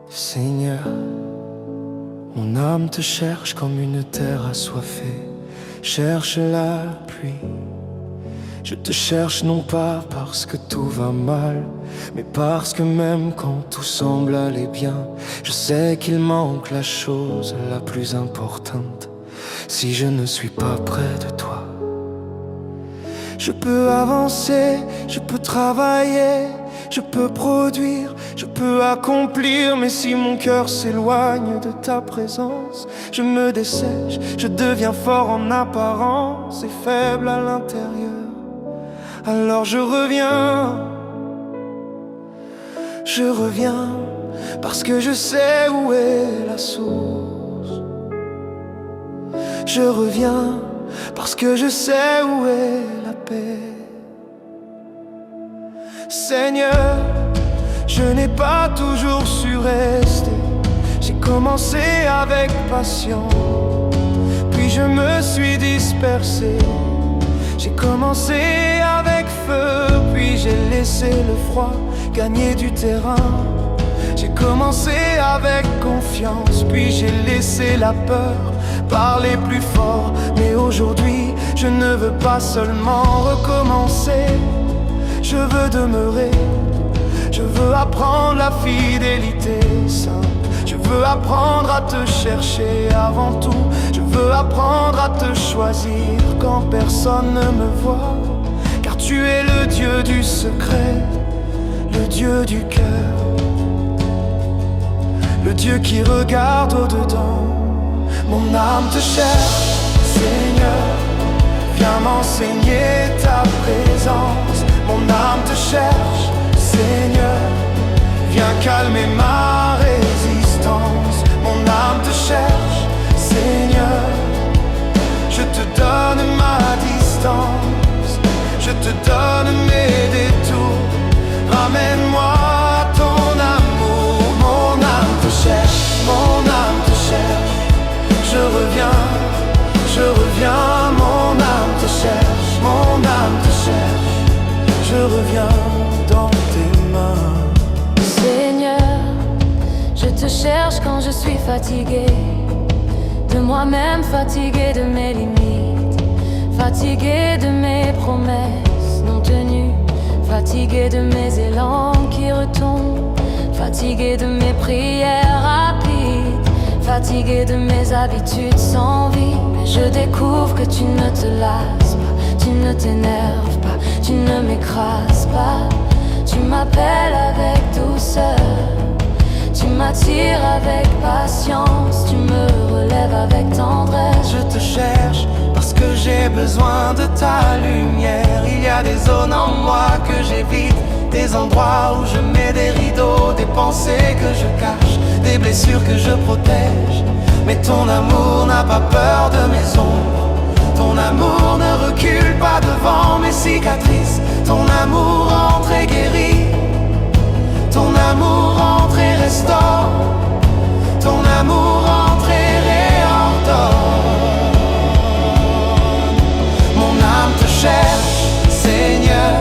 Seigneur, mon âme te cherche comme une terre assoiffée cherche la pluie. Je te cherche non pas parce que tout va mal, mais parce que même quand tout semble aller bien, je sais qu'il manque la chose la plus importante. Si je ne suis pas près de toi, je peux avancer, je peux travailler, je peux produire, je peux accomplir. Mais si mon cœur s'éloigne de ta présence, je me dessèche, je deviens fort en apparence et faible à l'intérieur. Alors je reviens parce que je sais où est la source. Je reviens parce que je sais où est la paix. Seigneur, je n'ai pas toujours su rester. J'ai commencé avec passion, puis je me suis dispersé. J'ai commencé avec feu, puis j'ai laissé le froid gagner du terrain. J'ai commencé avec confiance, puis j'ai laissé la peur parler plus fort. Mais aujourd'hui, je ne veux pas seulement recommencer, je veux demeurer. Je veux apprendre la fidélité simple. Je veux apprendre à te chercher avant tout. Je veux apprendre à te choisir quand personne ne me voit. Car tu es le Dieu du secret, le Dieu du cœur, le Dieu qui regarde au-dedans. Mon âme te cherche, Seigneur, viens m'enseigner ta présence. Mon âme te cherche, Seigneur, viens calmer ma résistance. Mon âme te cherche, Seigneur, je te donne ma distance, je te donne mes détours. Ramène-moi ton amour. Mon âme te cherche, mon âme te cherche. Je reviens, mon âme te cherche, mon âme te cherche. Je reviens dans tes mains. Seigneur, je te cherche quand je suis fatigué de moi-même, fatigué de mes limites, fatigué de mes promesses non tenues, fatigué de mes élans qui retombent, fatigué de mes prières rapides, fatigué de mes habitudes sans vie. Mais je découvre que tu ne te lasses pas, tu ne t'énerves pas, tu ne m'écrases pas. Tu m'appelles avec douceur, tu m'attires avec patience, tu me relèves avec tendresse. Je te cherche parce que j'ai besoin de ta lumière. Il y a des zones en moi que j'évite, des endroits où je mets des rideaux, des pensées que je cache, des blessures que je protège. Mais ton amour n'a pas peur de mes ombres. Ton amour ne recule pas devant mes cicatrices. Ton amour entre et guérit. Ton amour entre et restaure. Ton amour entre et réordonne. Mon âme te cherche, Seigneur,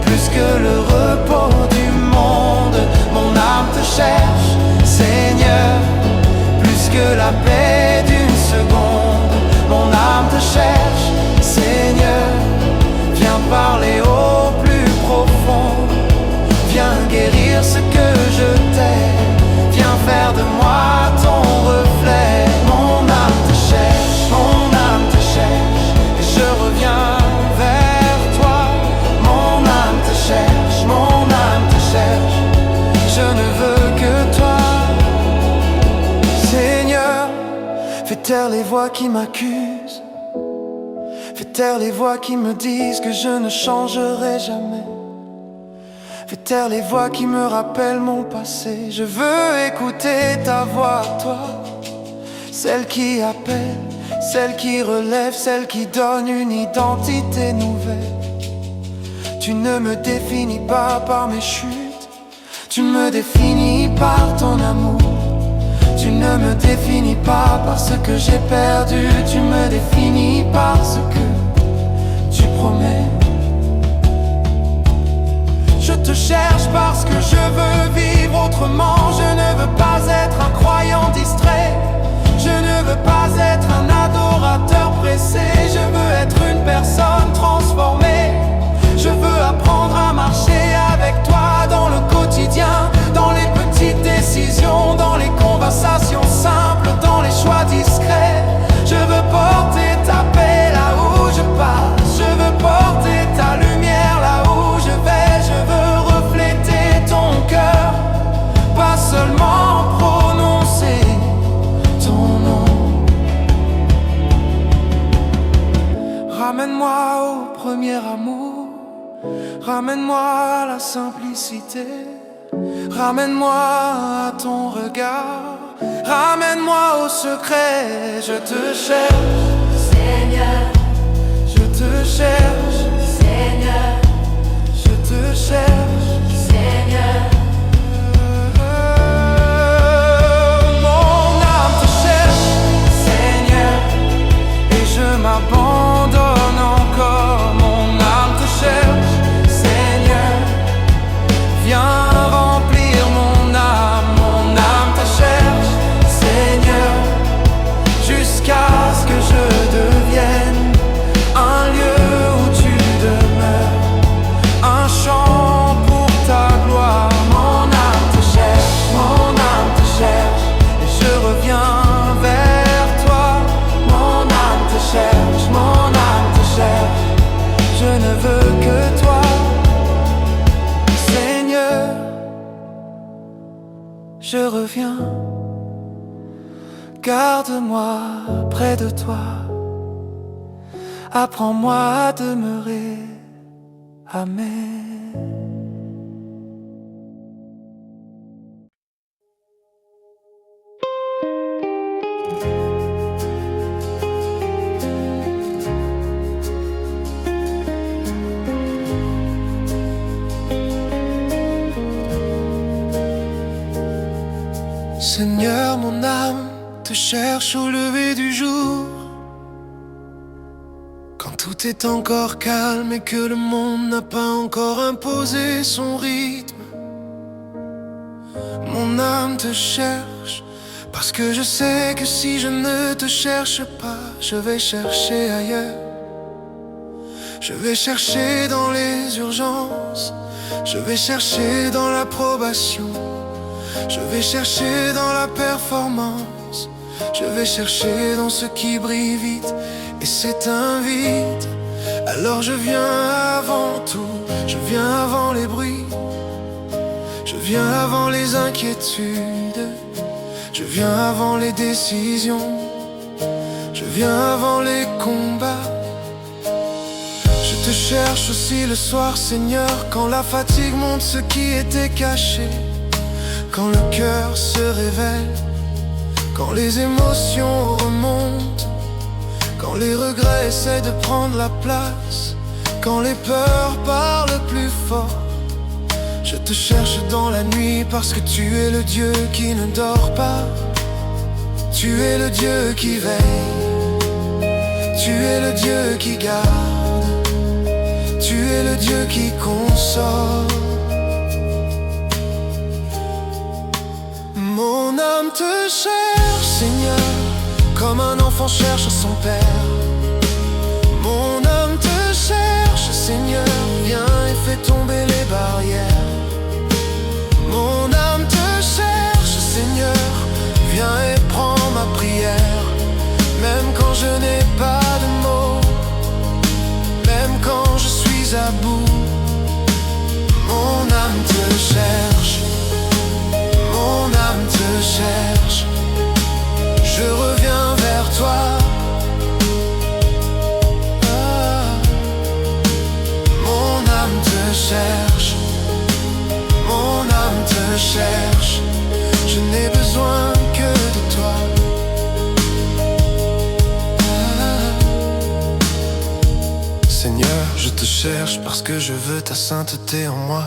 plus que le repos du monde. Mon âme te cherche, Seigneur, plus que la paix d'une seconde. Mon âme te cherche, Seigneur, viens parler au plus profond. Viens guérir ce que je t'aime, viens faire de moi ton reflet. Mon âme te cherche, mon âme te cherche, et je reviens vers toi. Mon âme te cherche, mon âme te cherche, je ne veux que toi. Seigneur, fais taire les voix qui m'accusent, fais taire les voix qui me disent que je ne changerai jamais. Fais taire les voix qui me rappellent mon passé. Je veux écouter ta voix, toi, celle qui appelle, celle qui relève, celle qui donne une identité nouvelle. Tu ne me définis pas par mes chutes, tu me définis par ton amour. Tu ne me définis pas par ce que j'ai perdu, tu me définis par ce que tu promets. Je te cherche parce que je veux vivre autrement. Je ne veux pas être un croyant distrait. Je ne veux pas être un adorateur pressé. Je veux être une personne transformée. Je veux apprendre à marcher avec toi dans le quotidien, dans les petites décisions, dans les conversations simples, dans les choix discrets. Je veux porter ta paix là où je passe. Je veux porter ta lumière là où je vais. Je veux refléter ton cœur, pas seulement prononcer ton nom. Ramène-moi au premier amour, ramène-moi à la simplicité, ramène-moi à ton regard, ramène-moi au secret. Je te cherche, Seigneur. Je te cherche, Seigneur. Je te cherche, Seigneur. Mon âme te cherche, Seigneur. Et je m'abandonne encore. Mon âme te cherche, Seigneur. Viens remplir mon âme te cherche, Seigneur. Jusqu'à ce que je devienne un lieu où tu demeures, un chant pour ta gloire. Mon âme te cherche, mon âme te cherche, et je reviens vers toi. Mon âme te cherche, mon âme te cherche, je ne veux que toi, Seigneur. Je reviens, garde-moi près de toi. Apprends-moi à demeurer. Amen. Seigneur, mon âme te cherche au lever du jour, quand tout est encore calme et que le monde n'a pas encore imposé son rythme. Mon âme te cherche, parce que je sais que si je ne te cherche pas, je vais chercher ailleurs. Je vais chercher dans les urgences, je vais chercher dans l'approbation, je vais chercher dans la performance, je vais chercher dans ce qui brille vite et s'éteint vite. Alors je viens avant tout, je viens avant les bruits, je viens avant les inquiétudes, je viens avant les décisions, je viens avant les combats. Je te cherche aussi le soir, Seigneur, quand la fatigue monte, ce qui était caché, quand le cœur se révèle, quand les émotions remontent, quand les regrets essaient de prendre la place, quand les peurs parlent plus fort. Je te cherche dans la nuit parce que tu es le Dieu qui ne dort pas. Tu es le Dieu qui veille, tu es le Dieu qui garde, tu es le Dieu qui console. Mon âme te cherche, Seigneur, comme un enfant cherche son père. Mon âme te cherche, Seigneur, viens et fais tomber les barrières. Mon âme te cherche, Seigneur, viens et prends ma prière. Même quand je n'ai pas de mots, même quand je suis à bout, mon âme te cherche, mon âme te cherche. Je reviens vers toi. Mon âme te cherche, mon âme te cherche. Je n'ai besoin que de toi. Seigneur, je te cherche parce que je veux ta sainteté en moi.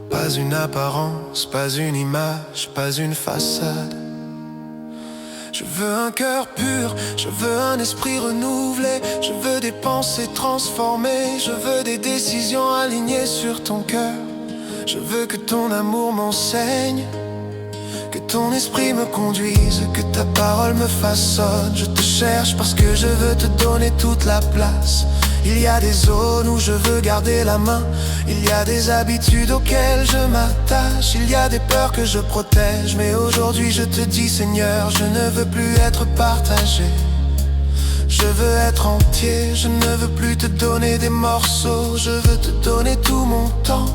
Pas une apparence, pas une image, pas une façade. Je veux un cœur pur, je veux un esprit renouvelé, je veux des pensées transformées, je veux des décisions alignées sur ton cœur. Je veux que ton amour m'enseigne, que ton esprit me conduise, que ta parole me façonne. Je te cherche parce que je veux te donner toute la place. Il y a des zones où je veux garder la main, il y a des habitudes auxquelles je m'attache, il y a des peurs que je protège. Mais aujourd'hui je te dis Seigneur, je ne veux plus être partagé. Je veux être entier, je ne veux plus te donner des morceaux. Je veux te donner tout mon temps,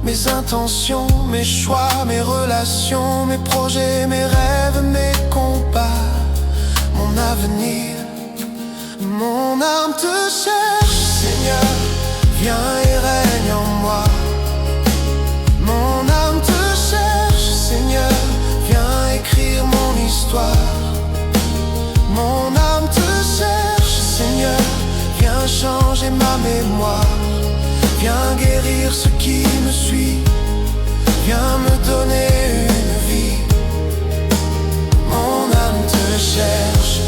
mes intentions, mes choix, mes relations, mes projets, mes rêves, mes combats, mon avenir. Mon âme te cherche, Seigneur, viens et règne en moi. Mon âme te cherche, Seigneur, viens écrire mon histoire. Mon âme te cherche, Seigneur, viens changer ma mémoire. Viens guérir ce qui me suit, viens me donner une vie. Mon âme te cherche,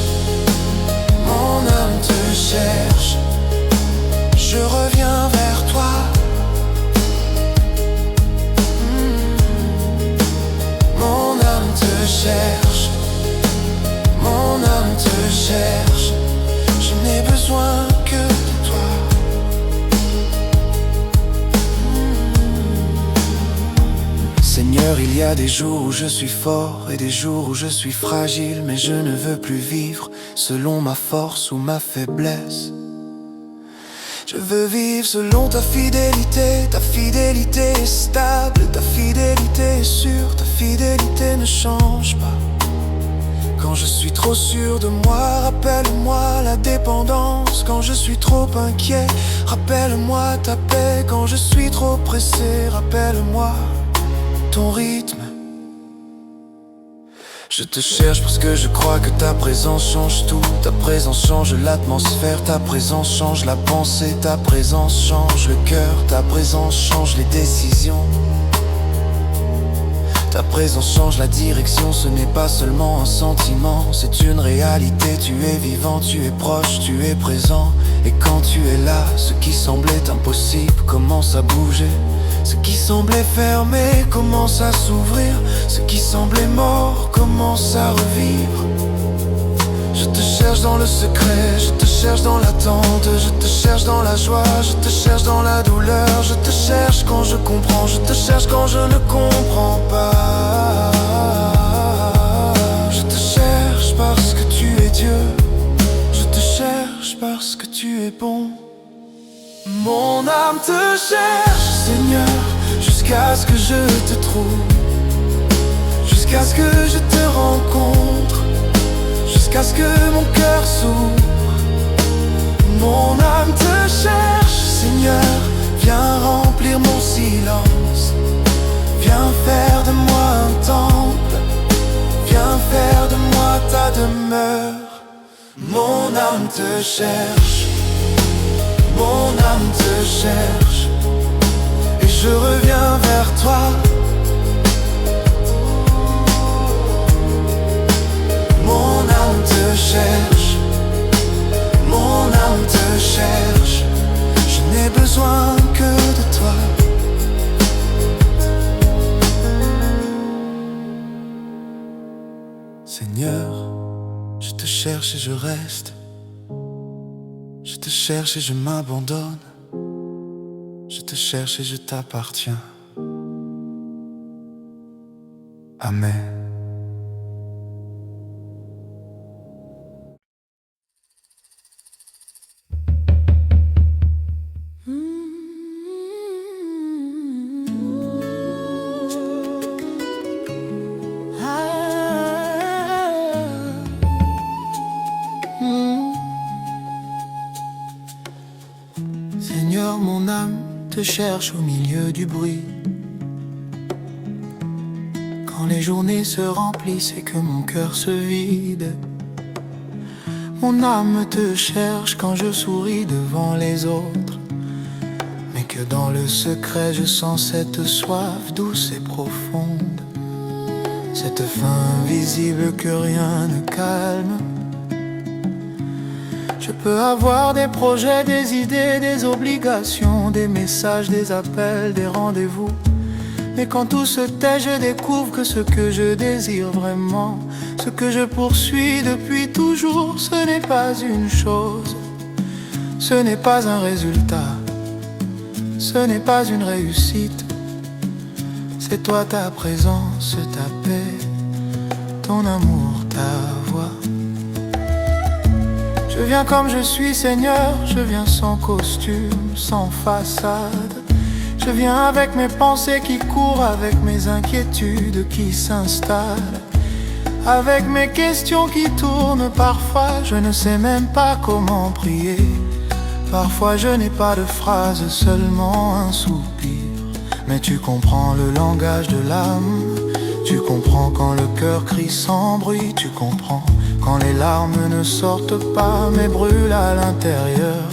mon âme te cherche, je reviens vers toi. Mon âme te cherche, mon âme te cherche, je n'ai besoin que de toi. Seigneur, il y a des jours où je suis fort et des jours où je suis fragile, mais je ne veux plus vivre selon ma force ou ma faiblesse. Je veux vivre selon ta fidélité est stable, ta fidélité est sûre, ta fidélité ne change pas. Quand je suis trop sûr de moi, rappelle-moi la dépendance. Quand je suis trop inquiet, rappelle-moi ta paix. Quand je suis trop pressé, rappelle-moi ton rythme. Je te cherche parce que je crois que ta présence change tout. Ta présence change l'atmosphère, ta présence change la pensée, ta présence change le cœur, ta présence change les décisions. Ta présence change la direction, ce n'est pas seulement un sentiment, c'est une réalité. Tu es vivant, tu es proche, tu es présent. Et quand tu es là, ce qui semblait impossible commence à bouger. Ce qui semblait fermé commence à s'ouvrir. Ce qui semblait mort commence à revivre. Je te cherche dans le secret, je te cherche dans l'attente, je te cherche dans la joie, je te cherche dans la douleur. Je te cherche quand je comprends, je te cherche quand je ne comprends pas. Je te cherche parce que tu es Dieu, je te cherche parce que tu es bon. Mon âme te cherche, Seigneur, jusqu'à ce que je te trouve, jusqu'à ce que je te rencontre, jusqu'à ce que mon cœur s'ouvre. Mon âme te cherche, Seigneur, viens remplir mon silence. Viens faire de moi un temple, viens faire de moi ta demeure. Mon âme te cherche, mon âme te cherche, et je reviens vers toi. Mon âme te cherche, mon âme te cherche, je n'ai besoin que de toi. Seigneur, je te cherche et je reste. Je te cherche et je m'abandonne. Je te cherche et je t'appartiens. Amen. Seigneur, mon âme te cherche au milieu du bruit. Quand les journées se remplissent et que mon cœur se vide, mon âme te cherche quand je souris devant les autres, mais que dans le secret je sens cette soif douce et profonde. cette fin invisible que rien ne calme. Je peux avoir des projets, des idées, des obligations, des messages, des appels, des rendez-vous. Mais quand tout se tait, je découvre que ce que je désire vraiment, ce que je poursuis depuis toujours, ce n'est pas une chose, ce n'est pas un résultat, ce n'est pas une réussite. C'est toi, ta présence, ta paix, ton amour, ta voix. Je viens comme je suis, Seigneur, je viens sans costume, sans façade. Je viens avec mes pensées qui courent, avec mes inquiétudes qui s'installent, avec mes questions qui tournent. Parfois je ne sais même pas comment prier, parfois je n'ai pas de phrase, seulement un soupir. Mais tu comprends le langage de l'âme, tu comprends quand le cœur crie sans bruit, tu comprends quand les larmes ne sortent pas mais brûlent à l'intérieur.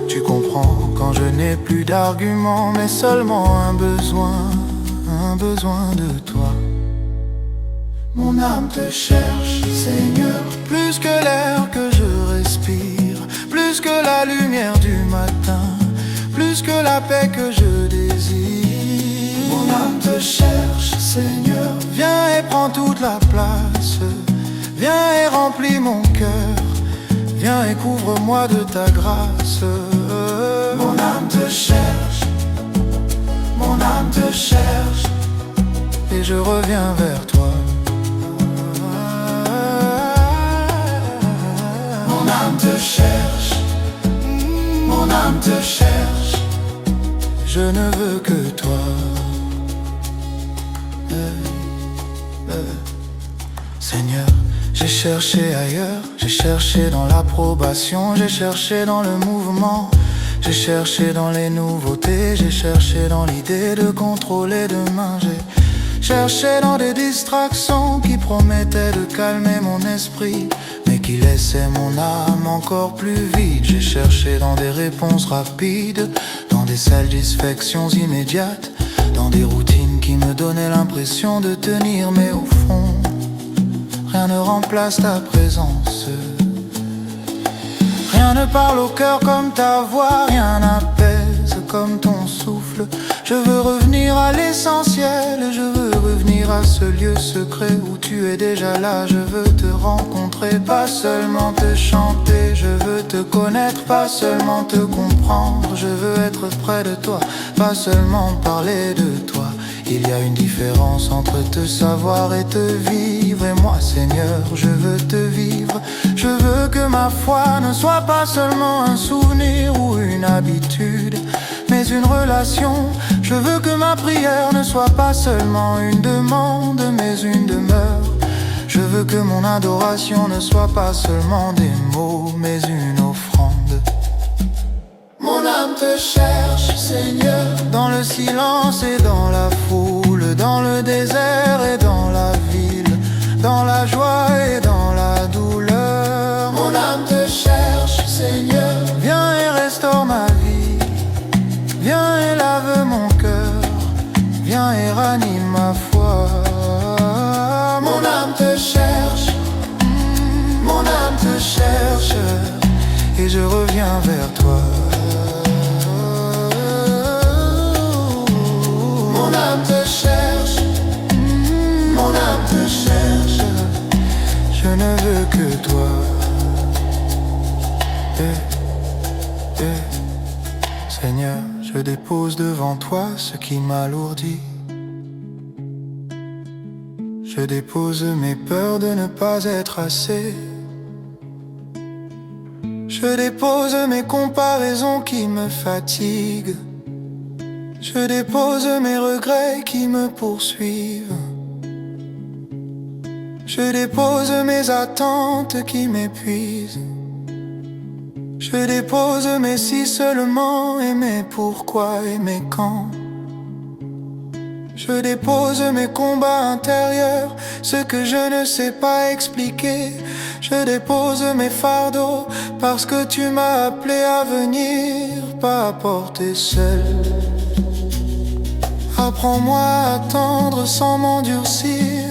Tu comprends quand je n'ai plus d'arguments mais seulement un besoin de toi. Mon âme te cherche, Seigneur, plus que l'air que je respire, plus que la lumière du matin, plus que la paix que je désire. Mon âme te cherche, Seigneur, viens et prends toute la place, viens et remplis mon cœur, viens et couvre-moi de ta grâce. Mon âme te cherche, mon âme te cherche, et je reviens vers toi. Mon âme te cherche, mon âme te cherche, je ne veux que toi. Seigneur, j'ai cherché ailleurs, j'ai cherché dans l'approbation, j'ai cherché dans le mouvement, j'ai cherché dans les nouveautés, j'ai cherché dans l'idée de contrôler demain, j'ai cherché dans des distractions qui promettaient de calmer mon esprit, mais qui laissaient mon âme encore plus vide. J'ai cherché dans des réponses rapides, dans des satisfactions immédiates, dans des routines qui me donnaient l'impression de tenir, mais au fond rien ne remplace ta présence. Rien ne parle au cœur comme ta voix, rien n'apaise comme ton souffle. Je veux revenir à l'essentiel, je veux revenir à ce lieu secret où tu es déjà là. Je veux te rencontrer, pas seulement te chanter. Je veux te connaître, pas seulement te comprendre. Je veux être près de toi, pas seulement parler de toi. Il y a une différence entre te savoir et te vivre. Et moi, Seigneur, je veux te vivre. Je veux que ma foi ne soit pas seulement un souvenir ou une habitude, mais une relation. Je veux que ma prière ne soit pas seulement une demande, mais une demeure. Je veux que mon adoration ne soit pas seulement des mots, mais une offrande. Mon âme te cherche, Seigneur, dans le silence et dans la foule, dans le désert et dans la ville, dans la joie et dans la douleur. Mon âme te cherche, Seigneur, viens et restaure ma vie, viens et lave mon cœur, viens et ranime ma foi. Mon âme te cherche, mon âme te cherche, et je reviens vers toi. Mon âme te cherche, mon âme te cherche, je ne veux que toi. Seigneur, je dépose devant toi ce qui m'alourdit. Je dépose mes peurs de ne pas être assez. Je dépose mes comparaisons qui me fatiguent. Je dépose mes regrets qui me poursuivent. Je dépose mes attentes qui m'épuisent. Je dépose mes si seulement et mes pourquoi et mes quand. Je dépose mes combats intérieurs, ce que je ne sais pas expliquer. Je dépose mes fardeaux parce que tu m'as appelé à venir, pas à porter seul. Apprends-moi à attendre sans m'endurcir,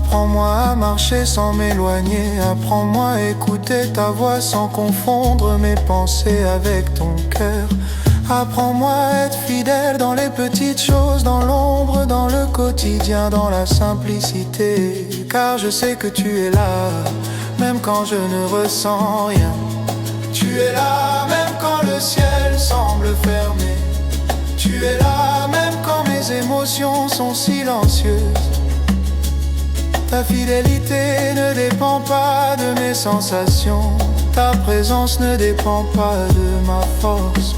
Apprends-moi à marcher sans m'éloigner. Apprends-moi à écouter ta voix sans confondre mes pensées avec ton cœur. Apprends-moi à être fidèle dans les petites choses, dans l'ombre, dans le quotidien, dans la simplicité. Car je sais que tu es là, même quand je ne ressens rien. Tu es là, même quand le ciel semble fermé. Tu es là, même quand mes émotions sont silencieuses. Ta fidélité ne dépend pas de mes sensations. Ta présence ne dépend pas de ma force.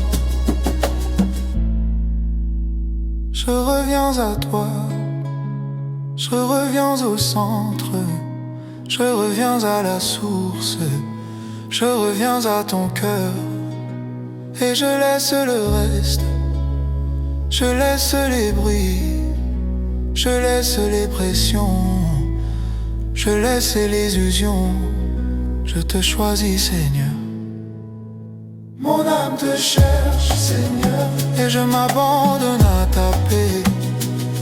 Je reviens à toi, je reviens au centre, je reviens à la source, je reviens à ton cœur. Et je laisse le reste, je laisse les bruits, je laisse les pressions, je laisse les illusions. Je te choisis, Seigneur. Mon âme te cherche, Seigneur, et je m'abandonne à ta paix.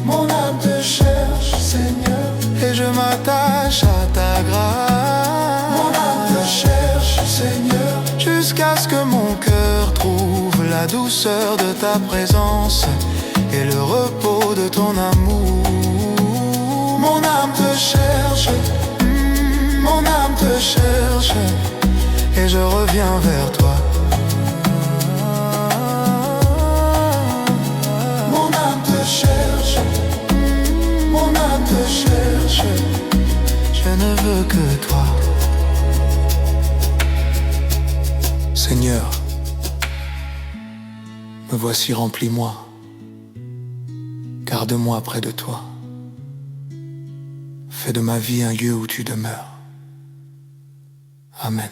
Mon âme te cherche, Seigneur, et je m'attache à ta grâce. Mon âme te cherche, Seigneur, jusqu'à ce que mon cœur trouve la douceur de ta présence et le repos de ton amour. Mon âme te cherche, mon âme te cherche, et je reviens vers toi. Mon âme te cherche, mon âme te cherche, je ne veux que toi. Seigneur, me voici, remplis-moi, garde-moi près de toi. Fais de ma vie un lieu où tu demeures. Amen.